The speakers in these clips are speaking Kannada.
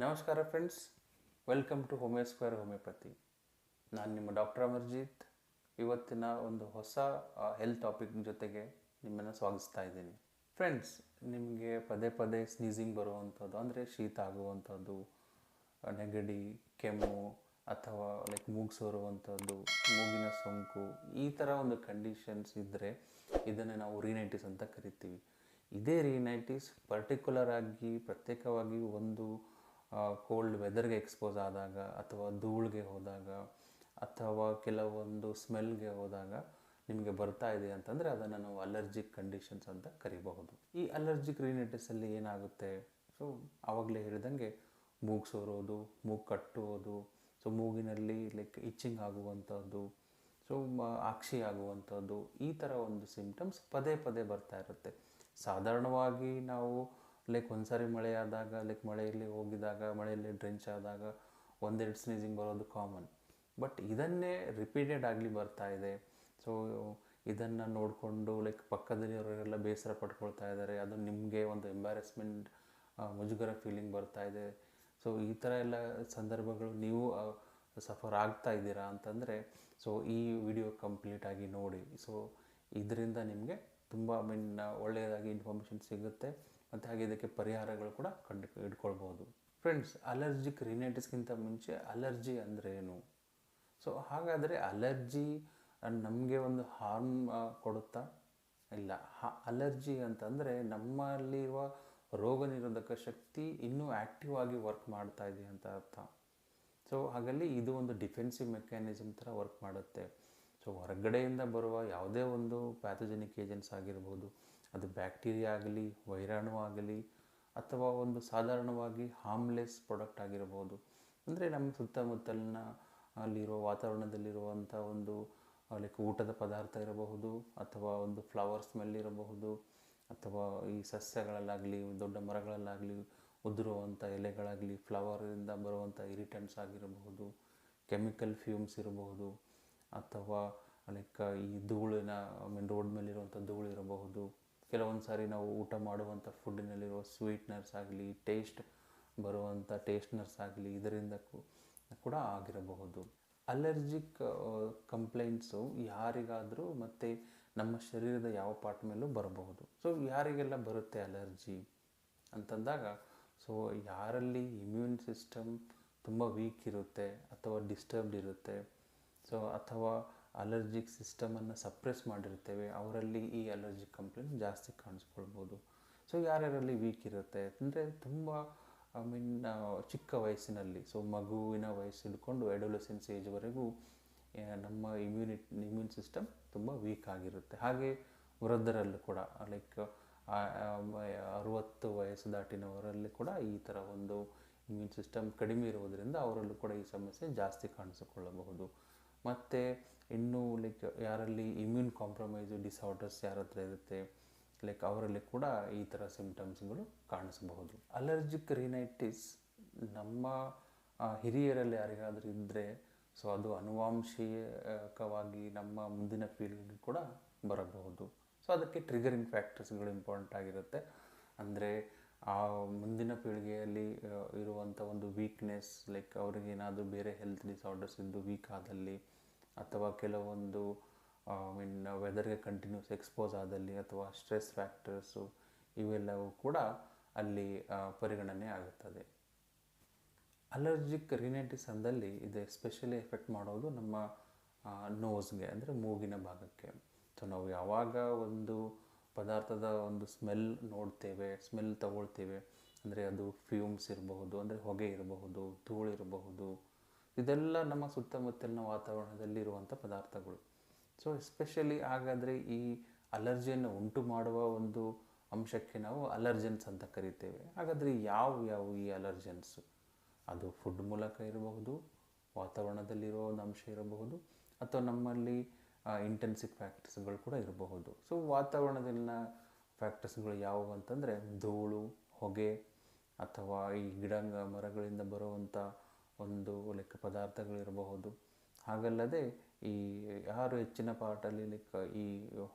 ನಮಸ್ಕಾರ friends, welcome to homeo square homeopathy. ನಾನು ನಿಮ್ಮ ಡಾಕ್ಟರ್ ಅಮರ್ಜಿತ್. ಇವತ್ತಿನ ಒಂದು ಹೊಸ ಹೆಲ್ತ್ ಟಾಪಿಕ್ ಜೊತೆಗೆ ನಿಮ್ಮನ್ನು ಸ್ವಾಗತಿಸ್ತಾ ಇದ್ದೀನಿ. ಫ್ರೆಂಡ್ಸ್, ನಿಮಗೆ ಪದೇ ಪದೇ ಸ್ನೀಸಿಂಗ್ ಬರುವಂಥದ್ದು, ಅಂದರೆ ಶೀತ ಆಗುವಂಥದ್ದು, ನೆಗಡಿ, ಕೆಮ್ಮು ಅಥವಾ ಮೂಗು ಸೋರುವಂಥದ್ದು, ಮೂಗಿನ ಸೋಂಕು, ಈ ಥರ ಒಂದು ಕಂಡೀಷನ್ಸ್ ಇದ್ದರೆ ಇದನ್ನು ನಾವು ರೀನೈಟಿಸ್ ಅಂತ ಕರಿತೀವಿ. ಇದೇ ರೀನೈಟಿಸ್ ಪರ್ಟಿಕ್ಯುಲರ್ ಆಗಿ ಪ್ರತ್ಯೇಕವಾಗಿ ಒಂದು ಕೋಲ್ಡ್ ವೆದರ್ಗೆ ಎಕ್ಸ್ಪೋಸ್ ಆದಾಗ ಅಥವಾ ಧೂಳಿಗೆ ಹೋದಾಗ ಅಥವಾ ಕೆಲವೊಂದು ಸ್ಮೆಲ್ಗೆ ಹೋದಾಗ ನಿಮಗೆ ಬರ್ತಾ ಇದೆ ಅಂತಂದರೆ ಅದನ್ನು ನಾವು ಅಲರ್ಜಿಕ್ ಕಂಡೀಷನ್ಸ್ ಅಂತ ಕರಿಬಹುದು. ಈ ಅಲರ್ಜಿಕ್ ರೀನೈಟಿಸಲ್ಲಿ ಏನಾಗುತ್ತೆ? ಸೊ ಆವಾಗಲೇ ಹೇಳಿದಂಗೆ ಮೂಗು ಸೋರೋದು, ಮೂಗು ಕಟ್ಟುವುದು, ಸೊ ಮೂಗಿನಲ್ಲಿ ಇಚ್ಚಿಂಗ್ ಆಗುವಂಥದ್ದು, ಸೊ ಆಕ್ಷಿ ಆಗುವಂಥದ್ದು, ಈ ಥರ ಒಂದು ಸಿಂಪ್ಟಮ್ಸ್ ಪದೇ ಪದೇ ಬರ್ತಾ ಇರುತ್ತೆ. ಸಾಧಾರಣವಾಗಿ ನಾವು ಒಂದು ಸಾರಿ ಮಳೆ ಆದಾಗ, ಮಳೆಯಲ್ಲಿ ಹೋಗಿದಾಗ, ಮಳೆಯಲ್ಲಿ ಡ್ರೆಂಚ್ ಆದಾಗ ಒಂದೆರಡು ಸ್ನೀಸಿಂಗ್ ಬರೋದು ಕಾಮನ್. ಬಟ್ ಇದನ್ನೇ ರಿಪೀಟೆಡ್ ಆಗಲಿ ಬರ್ತಾ ಇದೆ. ಸೊ ಇದನ್ನು ನೋಡಿಕೊಂಡು ಪಕ್ಕದಲ್ಲಿರೋರೆಲ್ಲ ಬೇಸರ ಪಡ್ಕೊಳ್ತಾ ಇದ್ದಾರೆ. ಅದು ನಿಮಗೆ ಒಂದು ಎಂಬ್ಯಾರೆಸ್ಮೆಂಟ್, ಮುಜುಗರ ಫೀಲಿಂಗ್ ಬರ್ತಾ ಇದೆ. ಸೊ ಈ ಥರ ಎಲ್ಲ ಸಂದರ್ಭಗಳು ನೀವು ಸಫರ್ ಆಗ್ತಾ ಇದ್ದೀರಾ ಅಂತಂದರೆ ಸೊ ಈ ವಿಡಿಯೋ ಕಂಪ್ಲೀಟಾಗಿ ನೋಡಿ. ಸೊ ಇದರಿಂದ ನಿಮಗೆ ತುಂಬ ಒಳ್ಳೆಯದಾಗಿ ಇನ್ಫಾರ್ಮೇಷನ್ ಸಿಗುತ್ತೆ ಮತ್ತು ಹಾಗೆ ಇದಕ್ಕೆ ಪರಿಹಾರಗಳು ಕೂಡ ಇಟ್ಕೊಳ್ಬೋದು. ಫ್ರೆಂಡ್ಸ್, ಅಲರ್ಜಿಕ್ ರಿನೈಟಿಸ್ಗಿಂತ ಮುಂಚೆ ಅಲರ್ಜಿ ಅಂದರೆ ಏನು? ಸೊ ಹಾಗಾದರೆ ಅಲರ್ಜಿ ನಮಗೆ ಒಂದು ಹಾರ್ಮ್ ಕೊಡುತ್ತಾ? ಇಲ್ಲ. ಅಲರ್ಜಿ ಅಂತಂದರೆ ನಮ್ಮಲ್ಲಿರುವ ರೋಗ ನಿರೋಧಕ ಶಕ್ತಿ ಇನ್ನೂ ಆ್ಯಕ್ಟಿವ್ ಆಗಿ ವರ್ಕ್ ಮಾಡ್ತಾ ಇದೆ ಅಂತ ಅರ್ಥ. ಸೊ ಹಾಗಾಗಿ ಇದು ಒಂದು ಡಿಫೆನ್ಸಿವ್ ಮೆಕ್ಯಾನಿಸಮ್ ಥರ ವರ್ಕ್ ಮಾಡುತ್ತೆ. ಸೊ ಹೊರಗಡೆಯಿಂದ ಬರುವ ಯಾವುದೇ ಒಂದು ಪ್ಯಾಥೋಜೆನಿಕ್ ಏಜೆಂಟ್ಸ್ ಆಗಿರ್ಬೋದು, ಅದು ಬ್ಯಾಕ್ಟೀರಿಯಾ ಆಗಲಿ, ವೈರಾಣು ಆಗಲಿ, ಅಥವಾ ಒಂದು ಸಾಧಾರಣವಾಗಿ ಹಾರ್ಮ್ಲೆಸ್ ಪ್ರಾಡಕ್ಟ್ ಆಗಿರ್ಬೋದು, ಅಂದರೆ ನಮ್ಮ ಸುತ್ತಮುತ್ತಲಿನ ಅಲ್ಲಿರೋ ವಾತಾವರಣದಲ್ಲಿರುವಂಥ ಒಂದು ಊಟದ ಪದಾರ್ಥ ಇರಬಹುದು, ಅಥವಾ ಒಂದು ಫ್ಲವರ್ ಸ್ಮೆಲ್ ಇರಬಹುದು, ಅಥವಾ ಈ ಸಸ್ಯಗಳಲ್ಲಾಗಲಿ, ದೊಡ್ಡ ಮರಗಳಲ್ಲಾಗಲಿ ಉದುರುವಂಥ ಎಲೆಗಳಾಗಲಿ, ಫ್ಲವರಿಂದ ಬರುವಂಥ ಇರಿಟೆಂಟ್ಸ್ ಆಗಿರಬಹುದು, ಕೆಮಿಕಲ್ ಫ್ಯೂಮ್ಸ್ ಇರಬಹುದು, ಅಥವಾ ಈ ಧೂಳಿನ ರೋಡ್ ಮೇಲಿರುವಂಥ ಧೂಳು ಇರಬಹುದು. ಕೆಲವೊಂದು ಸಾರಿ ನಾವು ಊಟ ಮಾಡುವಂಥ ಫುಡ್ಡಿನಲ್ಲಿರುವ ಸ್ವೀಟ್ನರ್ಸ್ ಆಗಲಿ, ಟೇಸ್ಟ್ ಬರುವಂಥ ಟೇಸ್ಟ್ನರ್ಸ್ ಆಗಲಿ, ಇದರಿಂದ ಕೂಡ ಆಗಿರಬಹುದು. ಅಲರ್ಜಿಕ್ ಕಂಪ್ಲೇಂಟ್ಸು ಯಾರಿಗಾದರೂ ಮತ್ತು ನಮ್ಮ ಶರೀರದ ಯಾವ ಪಾರ್ಟ್ ಮೇಲೂ ಬರಬಹುದು. ಸೊ ಯಾರಿಗೆಲ್ಲ ಬರುತ್ತೆ ಅಲರ್ಜಿ ಅಂತಂದಾಗ, ಸೊ ಯಾರಲ್ಲಿ ಇಮ್ಯೂನ್ ಸಿಸ್ಟಮ್ ತುಂಬ ವೀಕ್ ಇರುತ್ತೆ ಅಥವಾ ಡಿಸ್ಟರ್ಬ್ಡ್ ಇರುತ್ತೆ, ಸೊ ಅಥವಾ ಅಲರ್ಜಿಕ್ ಸಿಸ್ಟಮನ್ನು ಸಪ್ರೆಸ್ ಮಾಡಿರ್ತೇವೆ, ಅವರಲ್ಲಿ ಈ ಅಲರ್ಜಿಕ್ ಕಂಪ್ಲೇಂಟ್ ಜಾಸ್ತಿ ಕಾಣಿಸ್ಕೊಳ್ಬೋದು. ಸೊ ಯಾರ್ಯಾರಲ್ಲಿ ವೀಕ್ ಇರುತ್ತೆ ಅಂದರೆ ತುಂಬ ಚಿಕ್ಕ ವಯಸ್ಸಿನಲ್ಲಿ, ಸೊ ಮಗುವಿನ ವಯಸ್ಸು ಹಿಡ್ಕೊಂಡು ಅಡೋಲೆಸೆನ್ಸ್ ಏಜ್ವರೆಗೂ ನಮ್ಮ ಇಮ್ಯೂನ್ ಸಿಸ್ಟಮ್ ತುಂಬ ವೀಕ್ ಆಗಿರುತ್ತೆ. ಹಾಗೆ ವೃದ್ಧರಲ್ಲೂ ಕೂಡ 60 ವಯಸ್ಸು ದಾಟಿನವರಲ್ಲಿ ಕೂಡ ಈ ಥರ ಒಂದು ಇಮ್ಯೂನ್ ಸಿಸ್ಟಮ್ ಕಡಿಮೆ ಇರುವುದರಿಂದ ಅವರಲ್ಲೂ ಕೂಡ ಈ ಸಮಸ್ಯೆ ಜಾಸ್ತಿ ಕಾಣಿಸಿಕೊಳ್ಳಬಹುದು. ಮತ್ತು ಇನ್ನೂ ಯಾರಲ್ಲಿ ಇಮ್ಯೂನ್ ಕಾಂಪ್ರಮೈಸು ಡಿಸಾರ್ಡರ್ಸ್ ಯಾರ ಹತ್ರ ಇರುತ್ತೆ, ಅವರಲ್ಲಿ ಕೂಡ ಈ ಥರ ಸಿಂಪ್ಟಮ್ಸ್ಗಳು ಕಾಣಿಸಬಹುದು. ಅಲರ್ಜಿಕ್ ರಿನೈಟಿಸ್ ನಮ್ಮ ಹಿರಿಯರಲ್ಲಿ ಯಾರಿಗಾದರೂ ಇದ್ದರೆ ಸೊ ಅದು ಆನುವಂಶಿಕವಾಗಿ ನಮ್ಮ ಮುಂದಿನ ಪೀಳಿಗೆಗೆ ಕೂಡ ಬರಬಹುದು. ಸೊ ಅದಕ್ಕೆ ಟ್ರಿಗರಿಂಗ್ ಫ್ಯಾಕ್ಟರ್ಸ್ಗಳು ಇಂಪಾರ್ಟೆಂಟ್ ಆಗಿರುತ್ತೆ. ಅಂದರೆ ಆ ಮುಂದಿನ ಪೀಳಿಗೆಯಲ್ಲಿ ಇರುವಂಥ ಒಂದು ವೀಕ್ನೆಸ್, ಅವ್ರಿಗೇನಾದರೂ ಬೇರೆ ಹೆಲ್ತ್ ಡಿಸಾರ್ಡರ್ಸ್ ಇದ್ದು ವೀಕ್ ಆದಲ್ಲಿ, ಅಥವಾ ಕೆಲವೊಂದು ವೆದರ್ಗೆ ಕಂಟಿನ್ಯೂಸ್ ಎಕ್ಸ್ಪೋಸ್ ಆದಲ್ಲಿ, ಅಥವಾ ಸ್ಟ್ರೆಸ್ ಫ್ಯಾಕ್ಟರ್ಸು, ಇವೆಲ್ಲವೂ ಕೂಡ ಅಲ್ಲಿ ಪರಿಗಣನೆ ಆಗುತ್ತದೆ. ಅಲರ್ಜಿಕ್ ರಿನೈಟಿಸ್ ಅಂದಲ್ಲಿ ಇದು ಎಸ್ಪೆಷಲಿ ಎಫೆಕ್ಟ್ ಮಾಡೋದು ನಮ್ಮ ನೋಸ್ಗೆ, ಅಂದರೆ ಮೂಗಿನ ಭಾಗಕ್ಕೆ. ಸೊ ನಾವು ಯಾವಾಗ ಒಂದು ಪದಾರ್ಥದ ಒಂದು ಸ್ಮೆಲ್ ನೋಡ್ತೇವೆ, ಸ್ಮೆಲ್ ತಗೊಳ್ತೇವೆ, ಅಂದರೆ ಅದು ಫ್ಯೂಮ್ಸ್ ಇರಬಹುದು, ಅಂದರೆ ಹೊಗೆ ಇರಬಹುದು, ಧೂಳು ಇರಬಹುದು, ಇದೆಲ್ಲ ನಮ್ಮ ಸುತ್ತಮುತ್ತಲಿನ ವಾತಾವರಣದಲ್ಲಿ ಇರುವಂಥ ಪದಾರ್ಥಗಳು. ಸೊ ಎಸ್ಪೆಷಲಿ ಹಾಗಾದರೆ ಈ ಅಲರ್ಜಿಯನ್ನು ಉಂಟು ಮಾಡುವ ಒಂದು ಅಂಶಕ್ಕೆ ನಾವು ಅಲರ್ಜೆನ್ಸ್ ಅಂತ ಕರಿತೇವೆ. ಹಾಗಾದರೆ ಯಾವ ಈ ಅಲರ್ಜೆನ್ಸು? ಅದು ಫುಡ್ ಮೂಲಕ ಇರಬಹುದು, ವಾತಾವರಣದಲ್ಲಿರುವ ಒಂದು ಅಂಶ ಇರಬಹುದು, ಅಥವಾ ನಮ್ಮಲ್ಲಿ ಇಂಟೆನ್ಸಿಕ್ ಫ್ಯಾಕ್ಟರ್ಸ್ಗಳು ಕೂಡ ಇರಬಹುದು. ಸೊ ವಾತಾವರಣದಲ್ಲಿನ ಫ್ಯಾಕ್ಟರ್ಸ್ಗಳು ಯಾವುವು ಅಂತಂದರೆ ಧೂಳು, ಹೊಗೆ, ಅಥವಾ ಈ ಗಿಡ ಮರಗಳಿಂದ ಬರುವಂಥ ಒಂದು ಪದಾರ್ಥಗಳಿರಬಹುದು. ಹಾಗಲ್ಲದೆ ಈ ಯಾರು ಹೆಚ್ಚಿನ ಪಾರ್ಟಲ್ಲಿ ಈ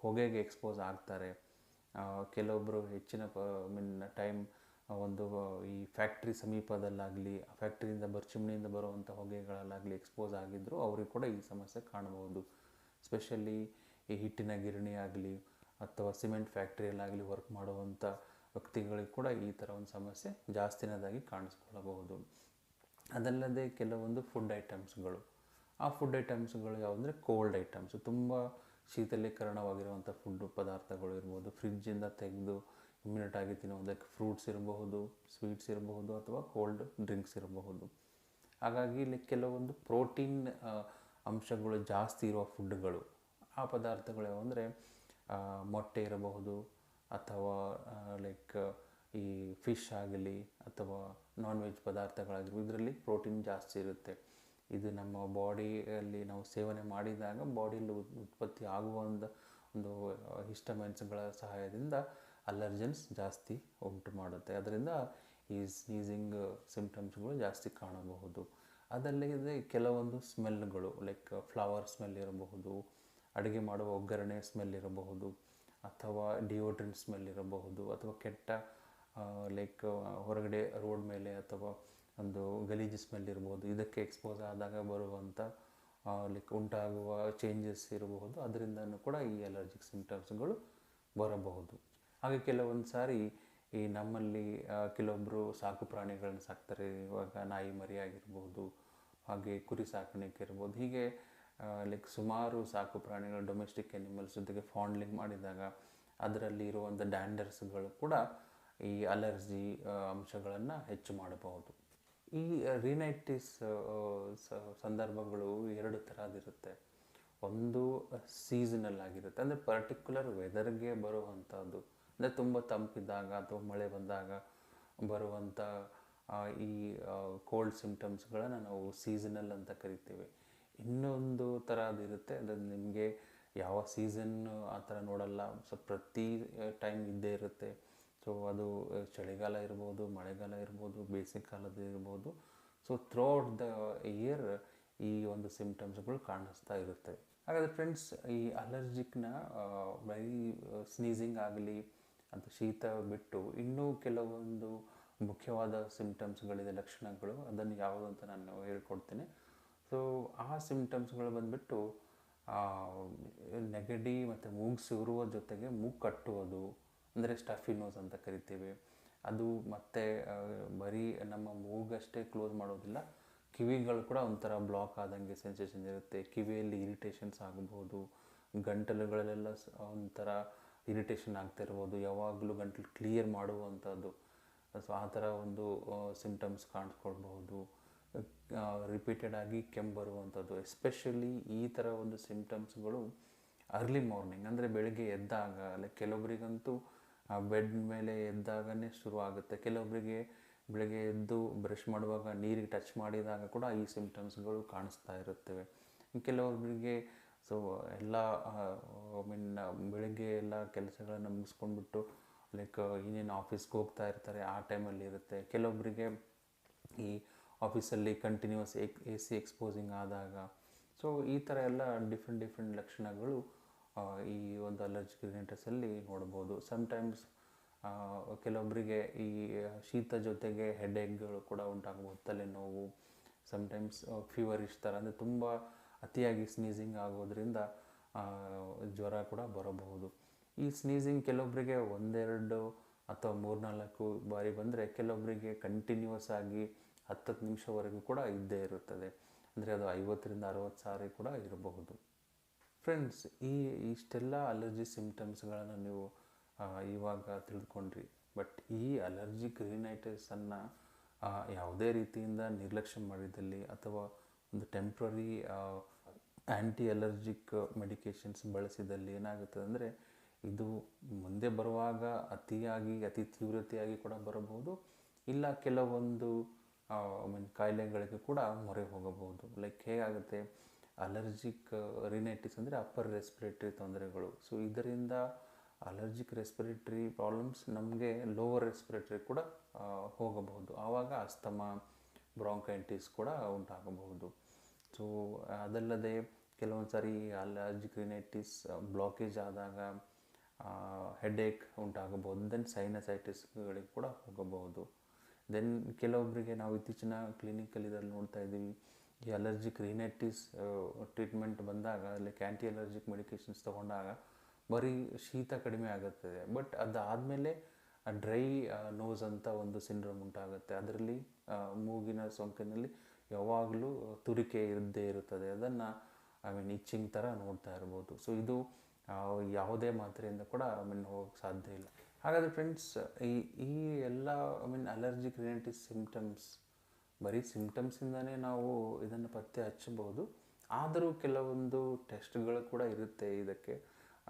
ಹೊಗೆಗೆ ಎಕ್ಸ್ಪೋಸ್ ಆಗ್ತಾರೆ, ಕೆಲವೊಬ್ಬರು ಹೆಚ್ಚಿನ ಟೈಮ್ ಒಂದು ಈ ಫ್ಯಾಕ್ಟ್ರಿ ಸಮೀಪದಲ್ಲಾಗಲಿ, ಫ್ಯಾಕ್ಟ್ರಿಯಿಂದ ಚಿಮಣಿಯಿಂದ ಬರುವಂಥ ಹೊಗೆಗಳಲ್ಲಾಗಲಿ ಎಕ್ಸ್ಪೋಸ್ ಆಗಿದ್ದರೂ ಅವ್ರಿಗೆ ಕೂಡ ಈ ಸಮಸ್ಯೆ ಕಾಣಬಹುದು. ಸ್ಪೆಷಲಿ ಈ ಹಿಟ್ಟಿನ ಗಿರಣಿ ಆಗಲಿ ಅಥವಾ ಸಿಮೆಂಟ್ ಫ್ಯಾಕ್ಟ್ರಿಯಲ್ಲಾಗಲಿ ವರ್ಕ್ ಮಾಡುವಂಥ ವ್ಯಕ್ತಿಗಳಿಗೆ ಕೂಡ ಈ ಥರ ಒಂದು ಸಮಸ್ಯೆ ಜಾಸ್ತಿನದಾಗಿ ಕಾಣಿಸ್ಕೊಳ್ಳಬಹುದು. ಅದಲ್ಲದೆ ಕೆಲವೊಂದು ಫುಡ್ ಐಟಮ್ಸ್ಗಳು, ಆ ಫುಡ್ ಐಟಮ್ಸ್ಗಳು ಯಾವುದಂದರೆ ಕೋಲ್ಡ್ ಐಟಮ್ಸು, ತುಂಬ ಶೀತಲೀಕರಣವಾಗಿರುವಂಥ ಫುಡ್ ಪದಾರ್ಥಗಳು ಇರ್ಬೋದು. ಫ್ರಿಜ್ಜಿಂದ ತೆಗೆದು ಇಮ್ಮಿಡಿಯೇಟಾಗಿ ತಿನ್ನುವುದಕ್ಕೆ ಫ್ರೂಟ್ಸ್ ಇರಬಹುದು, ಸ್ವೀಟ್ಸ್ ಇರಬಹುದು ಅಥವಾ ಕೋಲ್ಡ್ ಡ್ರಿಂಕ್ಸ್ ಇರಬಹುದು. ಹಾಗಾಗಿ ಇಲ್ಲಿ ಕೆಲವೊಂದು ಪ್ರೋಟೀನ್ ಅಂಶಗಳು ಜಾಸ್ತಿ ಇರುವ ಫುಡ್ಗಳು, ಆ ಪದಾರ್ಥಗಳು ಯಾವುವಂದರೆ ಮೊಟ್ಟೆ ಇರಬಹುದು ಅಥವಾ ಲೈಕ್ ಈ ಫಿಶ್ ಆಗಲಿ ಅಥವಾ ನಾನ್ ವೆಜ್ ಪದಾರ್ಥಗಳಾಗಿರ್ಬೋದು. ಇದರಲ್ಲಿ ಪ್ರೋಟೀನ್ ಜಾಸ್ತಿ ಇರುತ್ತೆ. ಇದು ನಮ್ಮ ಬಾಡಿಯಲ್ಲಿ ನಾವು ಸೇವನೆ ಮಾಡಿದಾಗ ಬಾಡಿಯಲ್ಲಿ ಉತ್ಪತ್ತಿ ಆಗುವ ಒಂದು ಹಿಸ್ಟಮೈನ್ಸ್ಗಳ ಸಹಾಯದಿಂದ ಅಲರ್ಜನ್ಸ್ ಜಾಸ್ತಿ ಉಂಟು ಮಾಡುತ್ತೆ. ಅದರಿಂದ ಈ ಸ್ನೀಸಿಂಗ್ ಸಿಂಪ್ಟಮ್ಸ್ಗಳು ಜಾಸ್ತಿ ಕಾಣಬಹುದು. ಅದಲ್ಲದೆ ಕೆಲವೊಂದು ಸ್ಮೆಲ್ಗಳು, ಲೈಕ್ ಫ್ಲವರ್ ಸ್ಮೆಲ್ ಇರಬಹುದು, ಅಡುಗೆ ಮಾಡುವ ಒಗ್ಗರಣೆ ಸ್ಮೆಲ್ ಇರಬಹುದು, ಅಥವಾ ಡಿಯೋಡ್ರೆಂಟ್ ಸ್ಮೆಲ್ ಇರಬಹುದು, ಅಥವಾ ಕೆಟ್ಟ ಲೈಕ್ ಹೊರಗಡೆ ರೋಡ್ ಮೇಲೆ ಅಥವಾ ಒಂದು ಗಲೀಜು ಸ್ಮೆಲ್ ಇರ್ಬೋದು. ಇದಕ್ಕೆ ಎಕ್ಸ್ಪೋಸ್ ಆದಾಗ ಬರುವಂಥ ಲೈಕ್ ಉಂಟಾಗುವ ಚೇಂಜಸ್ ಇರಬಹುದು. ಅದರಿಂದನೂ ಕೂಡ ಈ ಅಲರ್ಜಿಕ್ ಸಿಂಪ್ಟಮ್ಸ್ಗಳು ಬರಬಹುದು. ಹಾಗೆ ಕೆಲವೊಂದು ಸಾರಿ ಈ ನಮ್ಮಲ್ಲಿ ಕೆಲವೊಬ್ಬರು ಸಾಕು ಪ್ರಾಣಿಗಳನ್ನ ಸಾಕ್ತಾರೆ. ಇವಾಗ ನಾಯಿ ಮರಿ ಆಗಿರ್ಬೋದು, ಹಾಗೆ ಕುರಿ ಸಾಕಾಣಿಕೆ ಇರ್ಬೋದು. ಹೀಗೆ ಲೈಕ್ ಸುಮಾರು ಸಾಕು ಪ್ರಾಣಿಗಳು, ಡೊಮೆಸ್ಟಿಕ್ ಎನಿಮಲ್ಸ್ ಜೊತೆಗೆ ಫಾಂಡ್ಲಿಂಗ್ ಮಾಡಿದಾಗ ಅದರಲ್ಲಿ ಇರುವಂಥ ಡ್ಯಾಂಡರ್ಸ್ಗಳು ಕೂಡ ಈ ಅಲರ್ಜಿ ಅಂಶಗಳನ್ನು ಹೆಚ್ಚು ಮಾಡಬಹುದು. ಈ ರಿನೈಟಿಸ್ ಸಂದರ್ಭಗಳು ಎರಡು ಥರದಿರುತ್ತೆ. ಒಂದು ಸೀಸನಲ್ ಆಗಿರುತ್ತೆ, ಅಂದರೆ ಪರ್ಟಿಕ್ಯುಲರ್ ವೆದರ್ಗೆ ಬರುವಂಥದ್ದು. ಅಂದರೆ ತುಂಬ ತಂಪಿದ್ದಾಗ ಅಥವಾ ಮಳೆ ಬಂದಾಗ ಬರುವಂಥ ಈ ಕೋಲ್ಡ್ ಸಿಂಪ್ಟಮ್ಸ್ಗಳನ್ನು ನಾವು ಸೀಸನಲ್ ಅಂತ ಕರಿತೀವಿ. ಇನ್ನೊಂದು ಥರದಿರುತ್ತೆ, ಅದು ನಿಮಗೆ ಯಾವ ಸೀಸನ್ನು ಆ ಥರ ನೋಡಲ್ಲ, ಸೊ ಪ್ರತಿ ಟೈಮ್ ಇದ್ದೇ ಇರುತ್ತೆ. ಸೊ ಅದು ಚಳಿಗಾಲ ಇರ್ಬೋದು, ಮಳೆಗಾಲ ಇರ್ಬೋದು, ಬೇಸಿಗೆ ಕಾಲದ ಇರ್ಬೋದು. ಸೊ ಥ್ರೂಔಟ್ ದ ಇಯರ್ ಈ ಒಂದು ಸಿಂಪ್ಟಮ್ಸ್ಗಳು ಕಾಣಿಸ್ತಾ ಇರುತ್ತೆ. ಹಾಗಾದರೆ ಫ್ರೆಂಡ್ಸ್, ಈ ಅಲರ್ಜಿಕ್ನ ಬರೀ ಸ್ನೀಸಿಂಗ್ ಆಗಲಿ ಅಂತ ಶೀತ ಬಿಟ್ಟು ಇನ್ನೂ ಕೆಲವೊಂದು ಮುಖ್ಯವಾದ ಸಿಂಪ್ಟಮ್ಸ್ಗಳಿದೆ, ಲಕ್ಷಣಗಳು. ಅದನ್ನು ಯಾವುದು ಅಂತ ನಾನು ಹೇಳ್ಕೊಡ್ತೀನಿ. ಸೊ ಆ ಸಿಂಪ್ಟಮ್ಸ್ಗಳು ಬಂದುಬಿಟ್ಟು ನೆಗಡಿ ಮತ್ತು ಮೂಗು ಸೂರುವ ಜೊತೆಗೆ ಮೂಗು ಕಟ್ಟುವುದು, ಅಂದರೆ ಸ್ಟಫಿ ನೋಸ್ ಅಂತ ಕರಿತೀವಿ. ಅದು ಮತ್ತು ಬರೀ ನಮ್ಮ ಮೂಗಷ್ಟೇ ಕ್ಲೋಸ್ ಮಾಡೋದಿಲ್ಲ, ಕಿವಿಗಳು ಕೂಡ ಒಂಥರ ಬ್ಲಾಕ್ ಆದಂಗೆ ಸೆನ್ಸೇಷನ್ ಇರುತ್ತೆ. ಕಿವಿಯಲ್ಲಿ ಇರಿಟೇಷನ್ಸ್ ಆಗಬಹುದು, ಗಂಟಲುಗಳಲ್ಲೆಲ್ಲ ಒಂಥರ ಇರಿಟೇಷನ್ ಆಗ್ತಾ ಇರ್ಬೋದು, ಯಾವಾಗಲೂ ಗಂಟಲು ಕ್ಲಿಯರ್ ಮಾಡುವಂಥದ್ದು. ಸೊ ಆ ಥರ ಒಂದು ಸಿಂಪ್ಟಮ್ಸ್ ಕಾಣಿಸ್ಕೊಳ್ಬಹುದು. ರಿಪೀಟೆಡ್ ಆಗಿ ಕೆಮ್ಮು ಬರುವಂಥದ್ದು. ಎಸ್ಪೆಷಲಿ ಈ ಥರ ಒಂದು ಸಿಂಪ್ಟಮ್ಸ್ಗಳು ಅರ್ಲಿ ಮಾರ್ನಿಂಗ್, ಅಂದರೆ ಬೆಳಗ್ಗೆ ಎದ್ದಾಗ, ಲೈಕ್ ಕೆಲವೊಬ್ಬರಿಗಂತೂ ಬೆಡ್ ಮೇಲೆ ಎದ್ದಾಗನೇ ಶುರು ಆಗುತ್ತೆ. ಕೆಲವೊಬ್ಬರಿಗೆ ಬೆಳಗ್ಗೆ ಎದ್ದು ಬ್ರಷ್ ಮಾಡುವಾಗ ನೀರಿಗೆ ಟಚ್ ಮಾಡಿದಾಗ ಕೂಡ ಈ ಸಿಂಪ್ಟಮ್ಸ್ಗಳು ಕಾಣಿಸ್ತಾ ಇರುತ್ತವೆ. ಕೆಲವೊಬ್ಬರಿಗೆ ಸೊ ಎಲ್ಲ ಬೆಳಗ್ಗೆ ಎಲ್ಲ ಕೆಲಸಗಳನ್ನು ಮುಗಿಸ್ಕೊಂಡ್ಬಿಟ್ಟು ಲೈಕ್ ಇನ್ನೇನು ಆಫೀಸ್ಗೆ ಹೋಗ್ತಾ ಇರ್ತಾರೆ, ಆ ಟೈಮಲ್ಲಿ ಇರುತ್ತೆ. ಕೆಲವೊಬ್ಬರಿಗೆ ಈ ಆಫೀಸಲ್ಲಿ ಕಂಟಿನ್ಯೂಸ್ AC ಎಕ್ಸ್ಪೋಸಿಂಗ್ ಆದಾಗ. ಸೊ ಈ ಥರ ಎಲ್ಲ ಡಿಫ್ರೆಂಟ್ ಲಕ್ಷಣಗಳು ಈ ಒಂದು ಅಲರ್ಜಿಕ್ ರಿನೈಟಿಸಲ್ಲಿ ನೋಡ್ಬೋದು. ಸಮ್ಟೈಮ್ಸ್ ಕೆಲವೊಬ್ಬರಿಗೆ ಈ ಶೀತ ಜೊತೆಗೆ ಹೆಡ್ಏಕ್ಗಳು ಕೂಡ ಉಂಟಾಗ್ಬೋದು, ತಲೆನೋವು. ಸಮ್ಟೈಮ್ಸ್ ಫೀವರಿಶ್ ಥರ, ಅಂದರೆ ತುಂಬ ಅತಿಯಾಗಿ ಸ್ನೀಸಿಂಗ್ ಆಗೋದ್ರಿಂದ ಜ್ವರ ಕೂಡ ಬರಬಹುದು. ಈ ಸ್ನೀಸಿಂಗ್ ಕೆಲವೊಬ್ಬರಿಗೆ 1-2 ಅಥವಾ 3-4 ಬಾರಿ ಬಂದರೆ, ಕೆಲವೊಬ್ಬರಿಗೆ ಕಂಟಿನ್ಯೂಸ್ ಆಗಿ 10 ನಿಮಿಷವರೆಗೂ ಕೂಡ ಇದ್ದೇ ಇರುತ್ತದೆ. ಅಂದರೆ ಅದು 50-60 ಸಾರಿ ಕೂಡ ಇರಬಹುದು. ಫ್ರೆಂಡ್ಸ್, ಇಷ್ಟೆಲ್ಲ ಅಲರ್ಜಿ ಸಿಂಪ್ಟಮ್ಸ್ಗಳನ್ನು ನೀವು ಇವಾಗ ತಿಳ್ಕೊಂಡ್ರಿ. ಬಟ್ ಈ ಅಲರ್ಜಿಕ್ ರಿನೈಟಿಸನ್ನು ಯಾವುದೇ ರೀತಿಯಿಂದ ನಿರ್ಲಕ್ಷ್ಯ ಮಾಡಿದಲ್ಲಿ ಅಥವಾ ಒಂದು ಟೆಂಪ್ರರಿ ಆ್ಯಂಟಿ ಅಲರ್ಜಿಕ್ ಮೆಡಿಕೇಷನ್ಸ್ ಬಳಸಿದಲ್ಲಿ ಏನಾಗುತ್ತದೆ ಅಂದರೆ, ಇದು ಮುಂದೆ ಬರುವಾಗ ಅತಿ ತೀವ್ರತೆಯಾಗಿ ಕೂಡ ಬರಬಹುದು, ಇಲ್ಲ ಕೆಲವೊಂದು ಕಾಯಿಲೆಗಳಿಗೆ ಕೂಡ ಮೊರೆ ಹೋಗಬಹುದು. ಲೈಕ್ ಹೇಗಾಗುತ್ತೆ, ಅಲರ್ಜಿಕ್ ರಿನೈಟಿಸ್ ಅಂದರೆ ಅಪ್ಪರ್ ರೆಸ್ಪಿರೇಟರಿ ತೊಂದರೆಗಳು. ಸೊ ಇದರಿಂದ ಅಲರ್ಜಿಕ್ ರೆಸ್ಪಿರೇಟರಿ ಪ್ರಾಬ್ಲಮ್ಸ್ ನಮಗೆ ಲೋವರ್ ರೆಸ್ಪಿರೇಟರಿ ಕೂಡ ಹೋಗಬಹುದು. ಆವಾಗ ಅಸ್ತಮಾ, ಬ್ರಾಂಕೈಟಿಸ್ ಕೂಡ ಉಂಟಾಗಬಹುದು. ಸೊ ಅದಲ್ಲದೆ ಕೆಲವೊಂದು ಸಾರಿ ಅಲರ್ಜಿಕ್ ರಿನೈಟಿಸ್ ಬ್ಲಾಕೇಜ್ ಆದಾಗ ಹೆಡೇಕ್ ಉಂಟಾಗಬಹುದು. ದೆನ್ ಸೈನಸೈಟಿಸ್ಗಳಿಗೆ ಕೂಡ ಹೋಗಬಹುದು. ದೆನ್ ಕೆಲವೊಬ್ಬರಿಗೆ ನಾವು ಇತ್ತೀಚಿನ ಕ್ಲಿನಿಕಲ್ಲಿ ಇದರಲ್ಲಿ ನೋಡ್ತಾ ಇದ್ದೀವಿ, ಈ ಅಲರ್ಜಿಕ್ ರಿನೈಟಿಸ್ ಟ್ರೀಟ್ಮೆಂಟ್ ಬಂದಾಗ ಲೈಕ್ ಆ್ಯಂಟಿ ಅಲರ್ಜಿಕ್ ಮೆಡಿಕೇಷನ್ಸ್ ತೊಗೊಂಡಾಗ ಬರೀ ಶೀತ ಕಡಿಮೆ ಆಗುತ್ತದೆ, ಬಟ್ ಅದಾದಮೇಲೆ ಡ್ರೈ ನೋಸ್ ಅಂತ ಒಂದು ಸಿಂಡ್ರೋಮ್ ಉಂಟಾಗುತ್ತೆ. ಅದರಲ್ಲಿ ಮೂಗಿನ ಸೋಂಕಿನಲ್ಲಿ ಯಾವಾಗಲೂ ತುರಿಕೆ ಇದ್ದೇ ಇರುತ್ತದೆ. ಅದನ್ನು ಇಚ್ಚಿಂಗ್ ಥರ ನೋಡ್ತಾ ಇರ್ಬೋದು. ಸೊ ಇದು ಯಾವುದೇ ಮಾತ್ರೆಯಿಂದ ಕೂಡ ಹೋಗೋಕ್ಕೆ ಸಾಧ್ಯ ಇಲ್ಲ. ಹಾಗಾದರೆ ಫ್ರೆಂಡ್ಸ್, ಈ ಎಲ್ಲ ಅಲರ್ಜಿಕ್ ರಿನೈಟಿಸ್ ಸಿಂಪ್ಟಮ್ಸ್ ಬರೀ ಸಿಂಪ್ಟಮ್ಸಿಂದನೇ ನಾವು ಇದನ್ನು ಪತ್ತೆ ಹಚ್ಚಬಹುದು. ಆದರೂ ಕೆಲವೊಂದು ಟೆಸ್ಟ್ಗಳು ಕೂಡ ಇರುತ್ತೆ ಇದಕ್ಕೆ.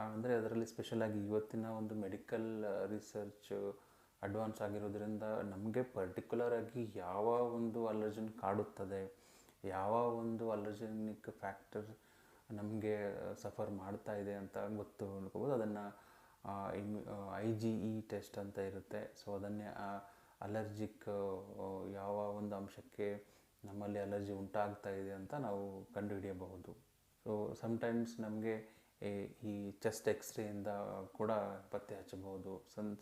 ಅಂದರೆ ಅದರಲ್ಲಿ ಸ್ಪೆಷಲಾಗಿ ಇವತ್ತಿನ ಒಂದು ಮೆಡಿಕಲ್ ರಿಸರ್ಚ್ ಅಡ್ವಾನ್ಸ್ ಆಗಿರೋದ್ರಿಂದ ನಮಗೆ ಪರ್ಟಿಕ್ಯುಲರಾಗಿ ಯಾವ ಒಂದು ಅಲರ್ಜನ್ ಕಾಡುತ್ತದೆ, ಯಾವ ಒಂದು ಅಲರ್ಜೆನಿಕ್ ಫ್ಯಾಕ್ಟರ್ ನಮಗೆ ಸಫರ್ ಮಾಡ್ತಾ ಇದೆ ಅಂತ ಗೊತ್ತು ಮಾಡ್ಕೋಬೋದು. ಅದನ್ನು IgE ಟೆಸ್ಟ್ ಅಂತ ಇರುತ್ತೆ. ಸೊ ಅದನ್ನೇ ಅಲರ್ಜಿಕ್ ಯಾವ ಒಂದು ಅಂಶಕ್ಕೆ ನಮ್ಮಲ್ಲಿ ಅಲರ್ಜಿ ಉಂಟಾಗ್ತಾ ಇದೆ ಅಂತ ನಾವು ಕಂಡುಹಿಡಿಯಬಹುದು. ಸೊ ಸಮ್ಟೈಮ್ಸ್ ನಮಗೆ ಈ ಚೆಸ್ಟ್ ಎಕ್ಸ್ರೇಯಿಂದ ಕೂಡ ಪತ್ತೆ ಹಚ್ಚಬಹುದು.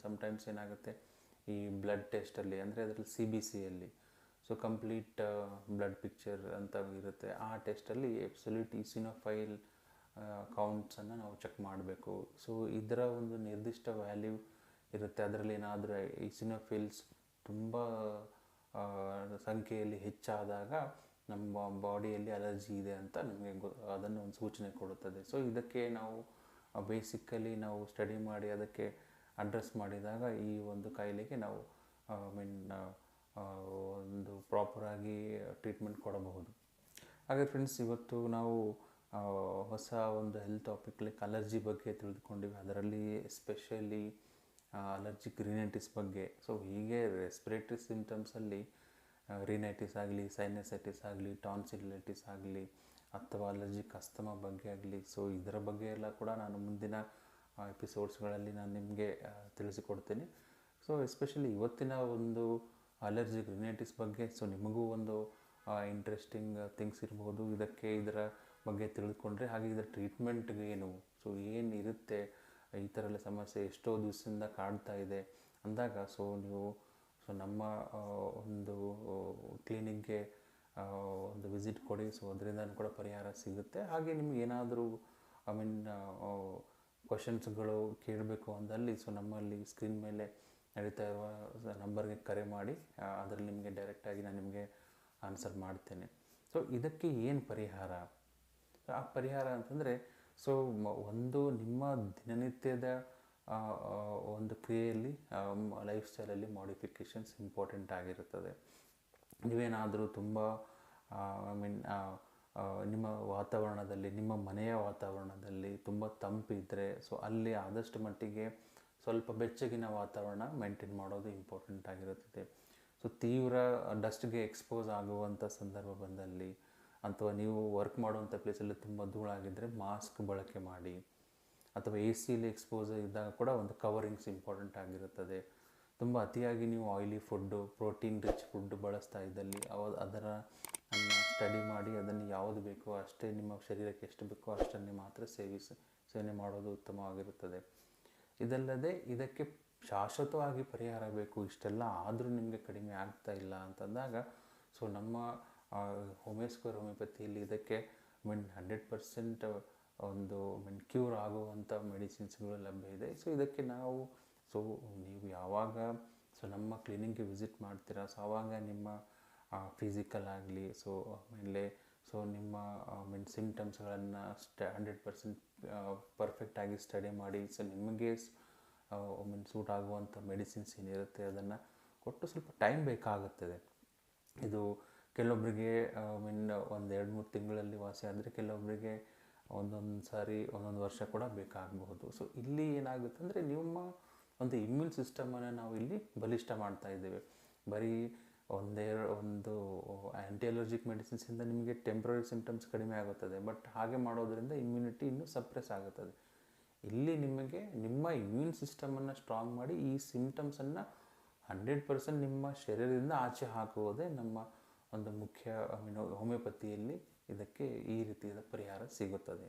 ಸಮ್ಟೈಮ್ಸ್ ಏನಾಗುತ್ತೆ, ಈ ಬ್ಲಡ್ ಟೆಸ್ಟಲ್ಲಿ ಅಂದರೆ ಅದರಲ್ಲಿ CBCಯಲ್ಲಿ ಸೊ ಕಂಪ್ಲೀಟ್ ಬ್ಲಡ್ ಪಿಕ್ಚರ್ ಅಂತ ಇರುತ್ತೆ. ಆ ಟೆಸ್ಟಲ್ಲಿ ಎಬ್ಸಲ್ಯೂಟ್ ಈಸಿನೋಫೈಲ್ ಕೌಂಟ್ಸನ್ನು ನಾವು ಚೆಕ್ ಮಾಡಬೇಕು. ಸೊ ಇದರ ಒಂದು ನಿರ್ದಿಷ್ಟ ವ್ಯಾಲ್ಯೂ ಇರುತ್ತೆ. ಅದರಲ್ಲಿ ಏನಾದರೂ ಈಸಿನೋಫಿಲ್ಸ್ ತುಂಬ ಸಂಖ್ಯೆಯಲ್ಲಿ ಹೆಚ್ಚಾದಾಗ ನಮ್ಮ ಬಾಡಿಯಲ್ಲಿ ಅಲರ್ಜಿ ಇದೆ ಅಂತ ನಮಗೆ ಅದನ್ನು ಒಂದು ಸೂಚನೆ ಕೊಡುತ್ತದೆ. ಸೊ ಇದಕ್ಕೆ ನಾವು ಬೇಸಿಕಲಿ ನಾವು ಸ್ಟಡಿ ಮಾಡಿ ಅದಕ್ಕೆ ಅಡ್ರೆಸ್ ಮಾಡಿದಾಗ ಈ ಒಂದು ಕಾಯಿಲೆಗೆ ನಾವು ಒಂದು ಪ್ರಾಪರಾಗಿ ಟ್ರೀಟ್ಮೆಂಟ್ ಕೊಡಬಹುದು. ಹಾಗೆ ಫ್ರೆಂಡ್ಸ್, ಇವತ್ತು ನಾವು ಹೊಸ ಒಂದು ಹೆಲ್ತ್ ಟಾಪಿಕ್ ಲೈಕ್ ಅಲರ್ಜಿ ಬಗ್ಗೆ ತಿಳಿದುಕೊಂಡಿವಿ. ಅದರಲ್ಲಿ ಎಸ್ಪೆಷಲಿ ಅಲರ್ಜಿಕ್ ರಿನೈಟಿಸ್ ಬಗ್ಗೆ. ಸೊ ಹೀಗೆ ರೆಸ್ಪಿರೇಟರಿ ಸಿಂಪ್ಟಮ್ಸಲ್ಲಿ ರಿನೈಟಿಸ್ ಆಗಲಿ, ಸೈನಸೈಟಿಸ್ ಆಗಲಿ, ಟಾನ್ಸಿಲೈಟಿಸ್ ಆಗಲಿ ಅಥವಾ ಅಲರ್ಜಿಕ್ ಅಸ್ತಮಾ ಬಗ್ಗೆ ಆಗಲಿ, ಸೊ ಇದರ ಬಗ್ಗೆ ಎಲ್ಲ ಕೂಡ ನಾನು ಮುಂದಿನ ಎಪಿಸೋಡ್ಸ್ಗಳಲ್ಲಿ ನಾನು ನಿಮಗೆ ತಿಳಿಸಿಕೊಡ್ತೀನಿ. ಸೊ ಎಸ್ಪೆಷಲಿ ಇವತ್ತಿನ ಒಂದು ಅಲರ್ಜಿಕ್ ರಿನೈಟಿಸ್ ಬಗ್ಗೆ ಸೊ ನಿಮಗೂ ಒಂದು ಇಂಟ್ರೆಸ್ಟಿಂಗ್ ಥಿಂಗ್ಸ್ ಇರ್ಬೋದು. ಇದರ ಬಗ್ಗೆ ತಿಳಿದುಕೊಂಡ್ರೆ ಹಾಗೆ ಇದರ ಟ್ರೀಟ್ಮೆಂಟ್ಗೆ ಏನು, ಸೊ ಏನಿರುತ್ತೆ, ಈ ಥರ ಎಲ್ಲ ಸಮಸ್ಯೆ ಎಷ್ಟೋ ದಿವಸದಿಂದ ಕಾಡ್ತಾ ಇದೆ ಅಂದಾಗ ನೀವು ನಮ್ಮ ಒಂದು ಕ್ಲಿನಿಕ್ಗೆ ಒಂದು ವಿಸಿಟ್ ಕೊಡಿ. ಸೊ ಅದರಿಂದ ಕೂಡ ಪರಿಹಾರ ಸಿಗುತ್ತೆ. ಹಾಗೆ ನಿಮ್ಗೆ ಏನಾದರೂ ಕ್ವಶನ್ಸ್ಗಳು ಕೇಳಬೇಕು ಅಂದಲ್ಲಿ ಸೊ ನಮ್ಮಲ್ಲಿ ಸ್ಕ್ರೀನ್ ಮೇಲೆ ನಡೀತಾ ಇರುವ ನಂಬರ್ಗೆ ಕರೆ ಮಾಡಿ, ಅದರಲ್ಲಿ ನಿಮಗೆ ಡೈರೆಕ್ಟಾಗಿ ನಾನು ನಿಮಗೆ ಆನ್ಸರ್ ಮಾಡ್ತೇನೆ. ಸೊ ಇದಕ್ಕೆ ಏನು ಪರಿಹಾರ? ಆ ಪರಿಹಾರ ಅಂತಂದರೆ ಸೊ ಒಂದು ನಿಮ್ಮ ದಿನನಿತ್ಯದ ಒಂದು ಕ್ರಿಯೆಯಲ್ಲಿ ಲೈಫ್ ಸ್ಟೈಲಲ್ಲಿ ಮಾಡಿಫಿಕೇಷನ್ಸ್ ಇಂಪಾರ್ಟೆಂಟ್ ಆಗಿರುತ್ತದೆ. ನೀವೇನಾದರೂ ತುಂಬ ನಿಮ್ಮ ವಾತಾವರಣದಲ್ಲಿ, ನಿಮ್ಮ ಮನೆಯ ವಾತಾವರಣದಲ್ಲಿ ತುಂಬ ತಂಪಿದ್ದರೆ ಸೊ ಅಲ್ಲಿ ಆದಷ್ಟು ಮಟ್ಟಿಗೆ ಸ್ವಲ್ಪ ಬೆಚ್ಚಗಿನ ವಾತಾವರಣ ಮೇಂಟೈನ್ ಮಾಡೋದು ಇಂಪಾರ್ಟೆಂಟ್ ಆಗಿರುತ್ತದೆ. ಸೊ ತೀವ್ರ ಡಸ್ಟ್ಗೆ ಎಕ್ಸ್ಪೋಸ್ ಆಗುವಂಥ ಸಂದರ್ಭ ಬಂದಲ್ಲಿ ಅಥವಾ ನೀವು ವರ್ಕ್ ಮಾಡುವಂಥ ಪ್ಲೇಸಲ್ಲಿ ತುಂಬ ಧೂಳಾಗಿದ್ದರೆ ಮಾಸ್ಕ್ ಬಳಕೆ ಮಾಡಿ, ಅಥವಾ ACಯಲ್ಲಿ ಎಕ್ಸ್ಪೋಸ್ ಇದ್ದಾಗ ಕೂಡ ಒಂದು ಕವರಿಂಗ್ಸ್ ಇಂಪಾರ್ಟೆಂಟ್ ಆಗಿರುತ್ತದೆ. ತುಂಬ ಅತಿಯಾಗಿ ನೀವು oily food, protein rich food ಬಳಸ್ತಾ ಇದ್ದಲ್ಲಿ ಅದನ್ನು ಸ್ಟಡಿ ಮಾಡಿ ಅದನ್ನು ಯಾವುದು ಬೇಕೋ ಅಷ್ಟೇ, ನಿಮ್ಮ ಶರೀರಕ್ಕೆ ಎಷ್ಟು ಬೇಕೋ ಅಷ್ಟನ್ನೇ ಮಾತ್ರ ಸೇವನೆ ಮಾಡೋದು ಉತ್ತಮವಾಗಿರುತ್ತದೆ. ಇದಲ್ಲದೆ ಇದಕ್ಕೆ ಶಾಶ್ವತವಾಗಿ ಪರಿಹಾರ ಬೇಕು, ಇಷ್ಟೆಲ್ಲ ಆದರೂ ನಿಮಗೆ ಕಡಿಮೆ ಆಗ್ತಾ ಇಲ್ಲ ಅಂತಂದಾಗ ಸೊ ನಮ್ಮ ಹೋಮಿಯೋಸ್ಕ್ವೇರ್ ಹೋಮಿಯೋಪತಿಯಲ್ಲಿ ಇದಕ್ಕೆ 100% ಒಂದು ಕ್ಯೂರ್ ಆಗುವಂಥ ಮೆಡಿಸಿನ್ಸ್ಗಳು ಲಭ್ಯ ಇದೆ. ಸೊ ಇದಕ್ಕೆ ನೀವು ಯಾವಾಗ ನಮ್ಮ ಕ್ಲಿನಿಕ್ಗೆ ವಿಸಿಟ್ ಮಾಡ್ತೀರಾ ಸೊ ಆವಾಗ ನಿಮ್ಮ ಫಿಸಿಕಲ್ ಆಗಲಿ ಆಮೇಲೆ ನಿಮ್ಮ ಸಿಂಪ್ಟಮ್ಸ್ಗಳನ್ನು 100% ಪರ್ಫೆಕ್ಟಾಗಿ ಸ್ಟಡಿ ಮಾಡಿ ನಿಮಗೆ ಸೂಟ್ ಆಗುವಂಥ ಮೆಡಿಸಿನ್ಸ್ ಏನಿರುತ್ತೆ ಅದನ್ನು ಕೊಟ್ಟು ಸ್ವಲ್ಪ ಟೈಮ್ ಬೇಕಾಗುತ್ತದೆ. ಇದು ಕೆಲವೊಬ್ಬರಿಗೆ 1-2-3 ತಿಂಗಳಲ್ಲಿ ವಾಸಿ ಆದರೆ ಕೆಲವೊಬ್ಬರಿಗೆ ಒಂದೊಂದು ಸಾರಿ 1 ವರ್ಷ ಕೂಡ ಬೇಕಾಗಬಹುದು. ಸೊ ಇಲ್ಲಿ ಏನಾಗುತ್ತೆ ಅಂದರೆ ನಿಮ್ಮ ಒಂದು ಇಮ್ಯೂನ್ ಸಿಸ್ಟಮನ್ನು ನಾವು ಇಲ್ಲಿ ಬಲಿಷ್ಠ ಮಾಡ್ತಾ ಇದ್ದೇವೆ. ಬರೀ ಒಂದು ಆ್ಯಂಟಿ ಅಲರ್ಜಿಕ್ ಮೆಡಿಸಿನ್ಸಿಂದ ನಿಮಗೆ ಟೆಂಪ್ರರಿ ಸಿಂಪ್ಟಮ್ಸ್ ಕಡಿಮೆ ಆಗುತ್ತದೆ, ಬಟ್ ಹಾಗೆ ಮಾಡೋದರಿಂದ ಇಮ್ಯುನಿಟಿ ಇನ್ನೂ ಸಪ್ರೆಸ್ ಆಗುತ್ತದೆ. ಇಲ್ಲಿ ನಿಮಗೆ ನಿಮ್ಮ ಇಮ್ಯೂನ್ ಸಿಸ್ಟಮನ್ನು ಸ್ಟ್ರಾಂಗ್ ಮಾಡಿ ಈ ಸಿಂಪ್ಟಮ್ಸನ್ನು 100% ನಿಮ್ಮ ಶರೀರದಿಂದ ಆಚೆ ಹಾಕುವುದೇ ನಮ್ಮ ಒಂದು ಮುಖ್ಯ ಹೋಮಿಯೋಪತಿಯಲ್ಲಿ ಇದಕ್ಕೆ ಈ ರೀತಿಯಾದ ಪರಿಹಾರ ಸಿಗುತ್ತದೆ.